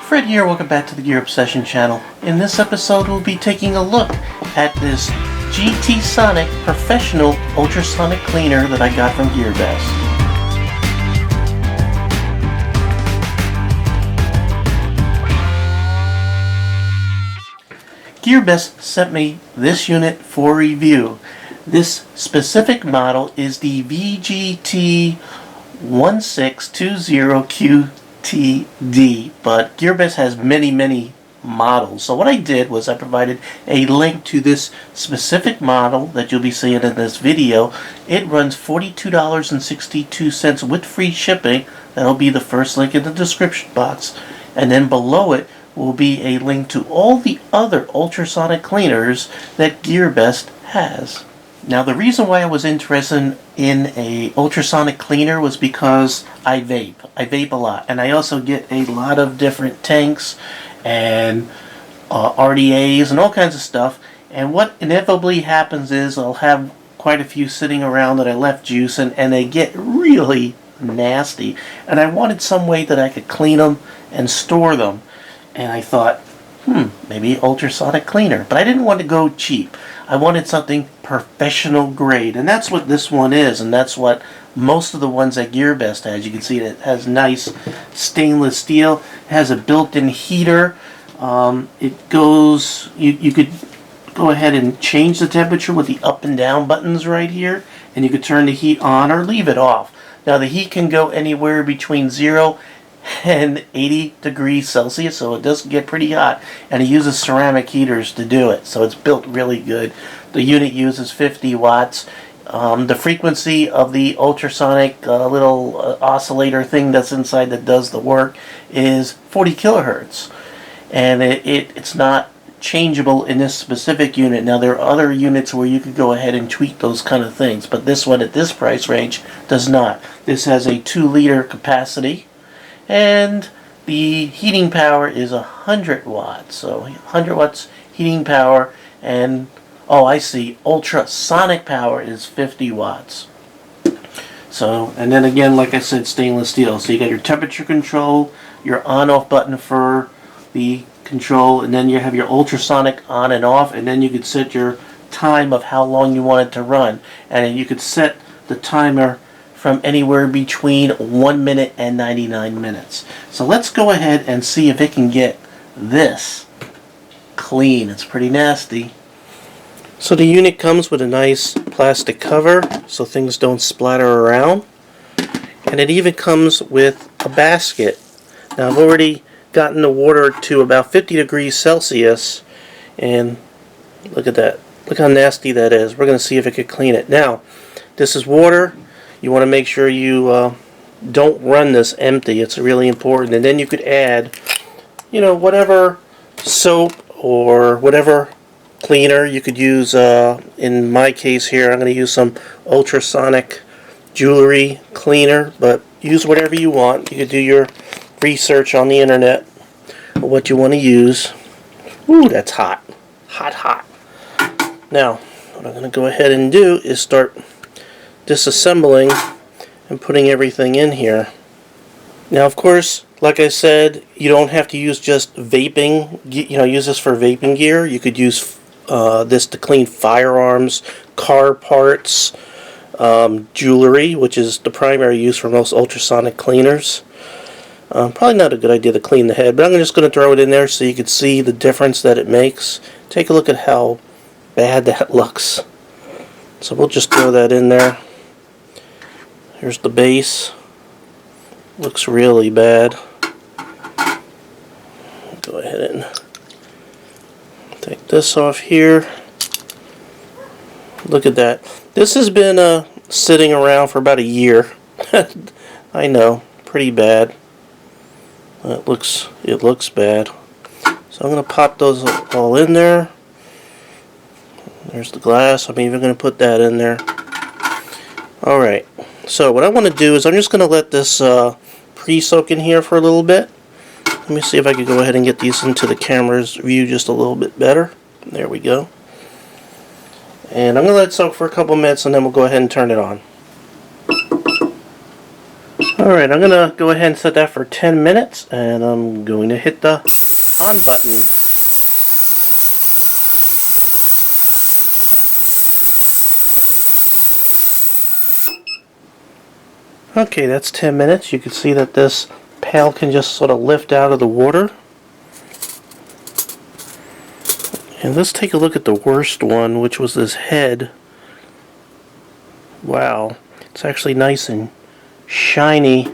Fred here, welcome back to the Gear Obsession channel. In this episode we'll be taking a look at this GT Sonic Professional Ultrasonic Cleaner that I got from GearBest. GearBest sent me this unit for review. This specific model is the VGT 1620QTD, but GearBest has many models. So what I did was I provided a link to this specific model that you'll be seeing in this video. It runs $42.62 with free shipping. That'll be the first link in the description box, and then below it will be a link to all the other ultrasonic cleaners that GearBest has. Now the reason why I was interested in a ultrasonic cleaner was because I vape. I vape a lot, and I also get a lot of different tanks and RDAs and all kinds of stuff, and what inevitably happens is I'll have quite a few sitting around that I left juicing, and they get really nasty, and I wanted some way that I could clean them and store them, and I thought, maybe ultrasonic cleaner. But I didn't want to go cheap. I wanted something professional grade, and that's what this one is, and that's what most of the ones that GearBest has. You can see it has nice stainless steel. It has a built-in heater. It goes, you could go ahead and change the temperature with the up and down buttons right here, and you could turn the heat on or leave it off. Now the heat can go anywhere between 0 and 80 degrees Celsius, so it does get pretty hot, and it uses ceramic heaters to do it, so it's built really good. The unit uses 50 watts. The frequency of the ultrasonic little oscillator thing that's inside that does the work is 40 kilohertz, and it's not changeable in this specific unit. Now there are other units where you could go ahead and tweak those kind of things, but this one at this price range does not. This has a 2-liter capacity, and the heating power is 100 watts. So 100 watts heating power, and oh, I see, ultrasonic power is 50 watts. So, and then again, like I said, stainless steel. So you got your temperature control, your on-off button for the control, and then you have your ultrasonic on and off, and then you could set your time of how long you want it to run, and you could set the timer from anywhere between 1 minute and 99 minutes. So let's go ahead and see if it can get this clean. It's pretty nasty. So the unit comes with a nice plastic cover so things don't splatter around, and it even comes with a basket. Now I've already gotten the water to about 50 degrees Celsius, and look at that. Look how nasty that is. We're going to see if it can clean it. Now this is water. You want to make sure you don't run this empty. It's really important. And then you could add, whatever soap or whatever cleaner you could use. In my case here, I'm going to use some ultrasonic jewelry cleaner, but use whatever you want. You could do your research on the internet of what you want to use. Ooh, that's hot. Hot. Now, what I'm going to go ahead and do is start disassembling and putting everything in here. Now of course, like I said, you don't have to use just vaping, use this for vaping gear. You could use this to clean firearms, car parts, jewelry, which is the primary use for most ultrasonic cleaners. Probably not a good idea to clean the head, but I'm just going to throw it in there so you can see the difference that it makes. Take a look at how bad that looks. So we'll just throw that in there. Here's the base. Looks really bad. Go ahead and take this off here. Look at that. This has been sitting around for about a year. I know, pretty bad. It looks bad. So I'm going to pop those all in there. There's the glass. I'm even going to put that in there. Alright. So what I want to do is I'm just going to let this pre-soak in here for a little bit. Let me see if I can go ahead and get these into the camera's view just a little bit better. There we go. And I'm going to let it soak for a couple minutes, and then we'll go ahead and turn it on. Alright, I'm going to go ahead and set that for 10 minutes, and I'm going to hit the on button. Okay, that's 10 minutes. You can see that this pail can just sort of lift out of the water. And let's take a look at the worst one, which was this head. Wow, it's actually nice and shiny.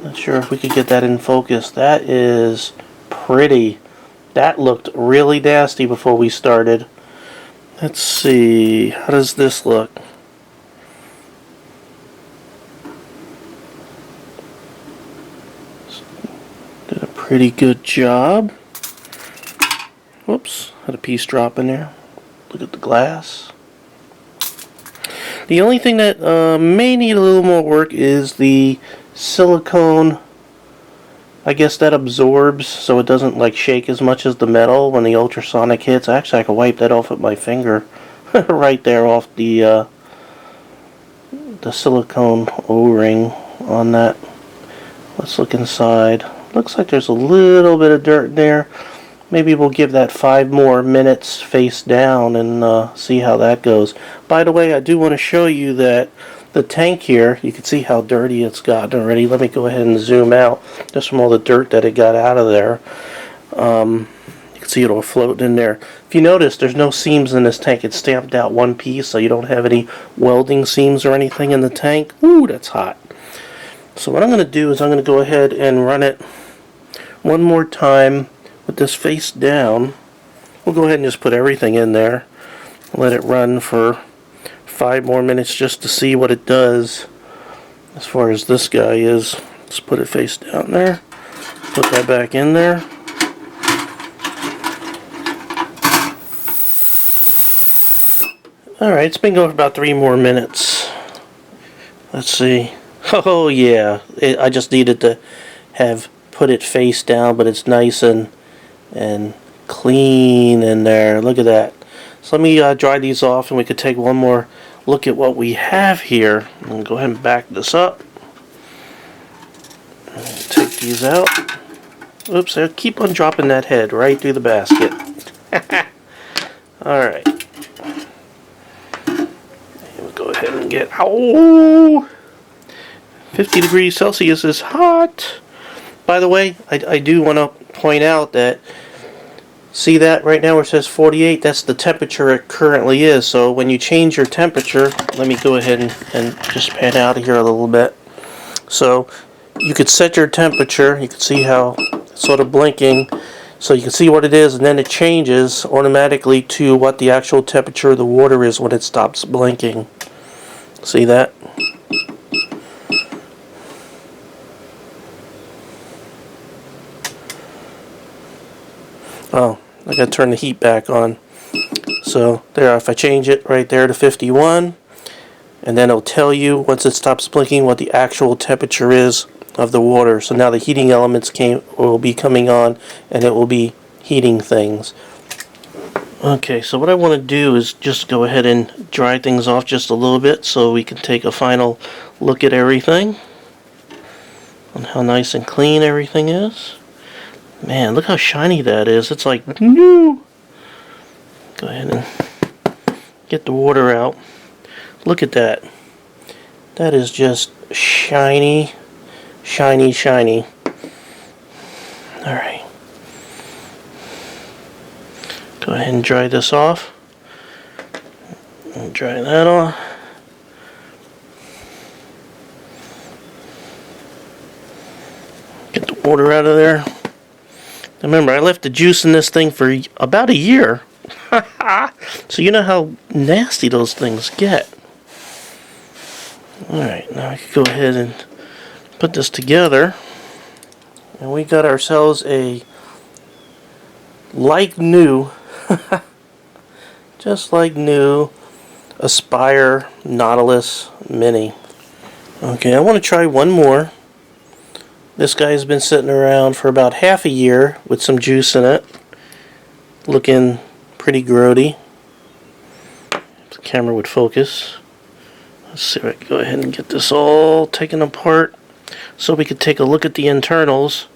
Not sure if we could get that in focus. That is pretty. That looked really nasty before we started. Let's see, how does this look? Did a pretty good job. Whoops, had a piece drop in there. Look at the glass. The only thing that may need a little more work is the silicone. I guess that absorbs so it doesn't like shake as much as the metal when the ultrasonic hits. Actually, I could wipe that off with my finger right there off the silicone O-ring on that. Let's look inside. Looks like there's a little bit of dirt in there. Maybe we'll give that 5 more minutes face down and see how that goes. By the way, I do want to show you that the tank here, you can see how dirty it's gotten already. Let me go ahead and zoom out just from all the dirt that it got out of there. You can see it all floating in there. If you notice, there's no seams in this tank. It's stamped out one piece, so you don't have any welding seams or anything in the tank. Ooh, that's hot. So what I'm going to do is I'm going to go ahead and run it one more time with this face down. We'll go ahead and just put everything in there. Let it run for 5 more minutes just to see what it does as far as this guy is. Let's put it face down there. Put that back in there. Alright, it's been going for about 3 more minutes. Let's see. Oh yeah, I just needed to have put it face down, but it's nice and clean in there. Look at that. So let me dry these off and we could take one more look at what we have here. I'm going to go ahead and back this up. Take these out. Oops, I keep on dropping that head right through the basket. Alright. We'll go ahead and get... Ow! 50 degrees Celsius is hot. By the way, I do want to point out that, see that right now where it says 48, that's the temperature it currently is. So when you change your temperature, let me go ahead and just pan out of here a little bit. So you could set your temperature, you can see how it's sort of blinking, so you can see what it is, and then it changes automatically to what the actual temperature of the water is when it stops blinking. See that? Oh, I gotta turn the heat back on. So there, if I change it right there to 51, and then it'll tell you once it stops blinking what the actual temperature is of the water. So now the heating elements will be coming on, and it will be heating things. Okay, so what I want to do is just go ahead and dry things off just a little bit so we can take a final look at everything and how nice and clean everything is. Man, look how shiny that is. It's like new. Go ahead and get the water out. Look at that. That is just shiny, shiny, shiny. Alright. Go ahead and dry this off. And dry that off. Get the water out of there. Remember, I left the juice in this thing for about a year. So you know how nasty those things get. Alright, now I can go ahead and put this together. And we got ourselves a like new, just like new, Aspire Nautilus Mini. Okay, I want to try one more. This guy has been sitting around for about half a year with some juice in it. Looking pretty grody. If the camera would focus. Let's see if I can go ahead and get this all taken apart. so we could take a look at the internals.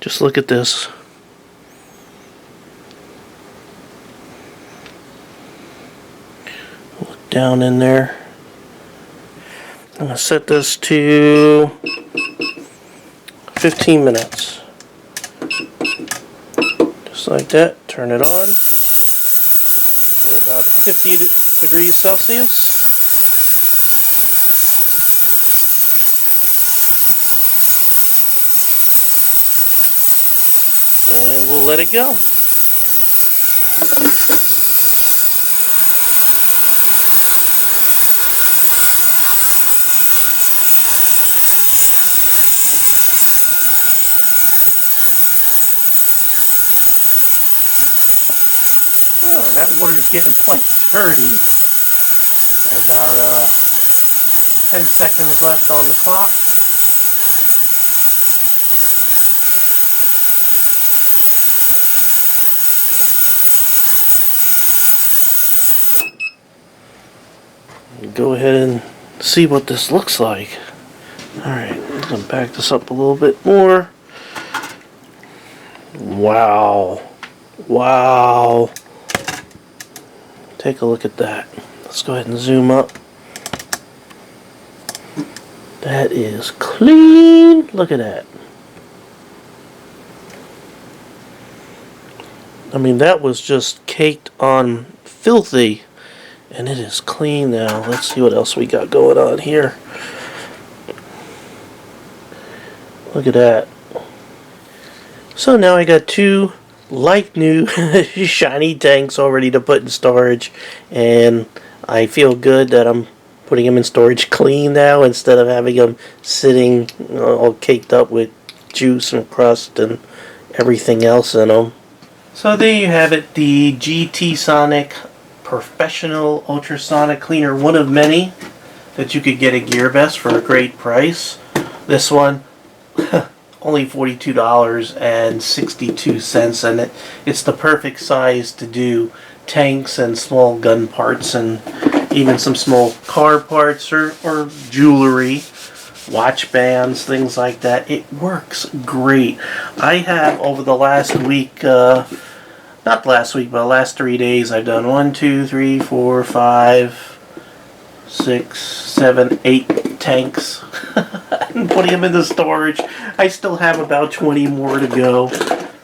Just look at this. Look down in there. I'm going to set this to 15 minutes. Just like that. Turn it on. We're about 50 degrees Celsius. And we'll let it go. Oh, that water's getting quite dirty. About 10 seconds left on the clock. Go ahead and see what this looks like. Alright, I'm going to back this up a little bit more. Wow. Wow. Take a look at that. Let's go ahead and zoom up. That is clean. Look at that. I mean, that was just caked on filthy. And it is clean now. Let's see what else we got going on here. Look at that. So now I got two like new shiny tanks all ready to put in storage. And I feel good that I'm putting them in storage clean now instead of having them sitting all caked up with juice and crust and everything else in them. So there you have it, the GT Sonic Professional Ultrasonic Cleaner, one of many that you could get at GearBest for a great price. This one only $42.62, and it's the perfect size to do tanks and small gun parts and even some small car parts or jewelry, watch bands, things like that. It works great. I have over the last week, not last week, but the last 3 days, I've done 1, 2, 3, 4, 5, 6, 7, 8 tanks. I'm putting them into storage. I still have about 20 more to go.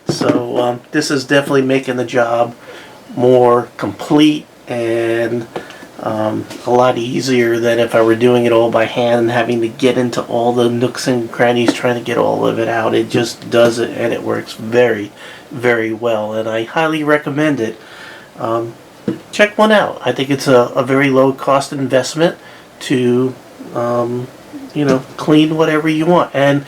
So this is definitely making the job more complete and a lot easier than if I were doing it all by hand and having to get into all the nooks and crannies trying to get all of it out. It just does it, and it works very, very well, and I highly recommend it. Check one out. I think it's a very low cost investment to clean whatever you want. And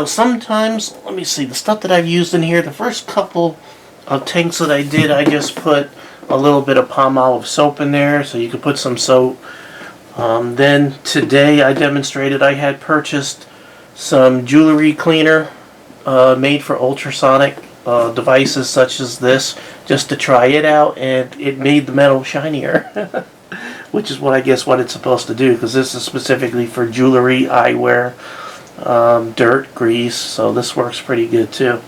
sometimes, let me see, the stuff that I've used in here, the first couple of tanks that I did, I just put a little bit of palm olive soap in there, so you could put some soap. Then today I demonstrated, I had purchased some jewelry cleaner made for ultrasonic devices such as this, just to try it out, and it made the metal shinier. Which is what I guess what it's supposed to do, because this is specifically for jewelry, eyewear, dirt, grease, so this works pretty good too.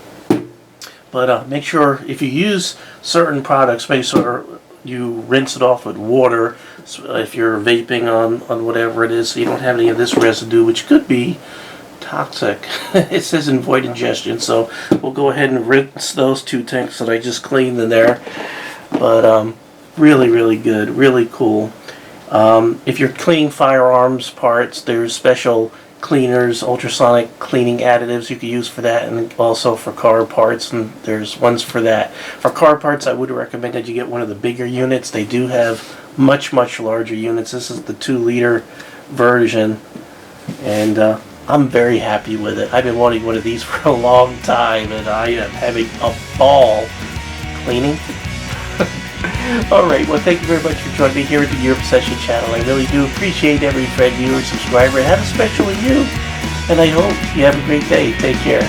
But make sure if you use certain products, make sure you rinse it off with water if you're vaping on whatever it is, so you don't have any of this residue, which could be toxic. It says in void ingestion, so we'll go ahead and rinse those 2 tanks that I just cleaned in there. But really, really good, really cool. If you're cleaning firearms parts, there's special cleaners, ultrasonic cleaning additives you can use for that, and also for car parts, and there's ones for that. For car parts, I would recommend that you get one of the bigger units. They do have much, much larger units. This is the 2-liter version, and I'm very happy with it. I've been wanting one of these for a long time, and I am having a ball cleaning. Alright, well, thank you very much for joining me here at the Gear Obsession channel. I really do appreciate every friend, viewer, subscriber, and have a special with you. And I hope you have a great day. Take care.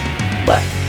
Bye.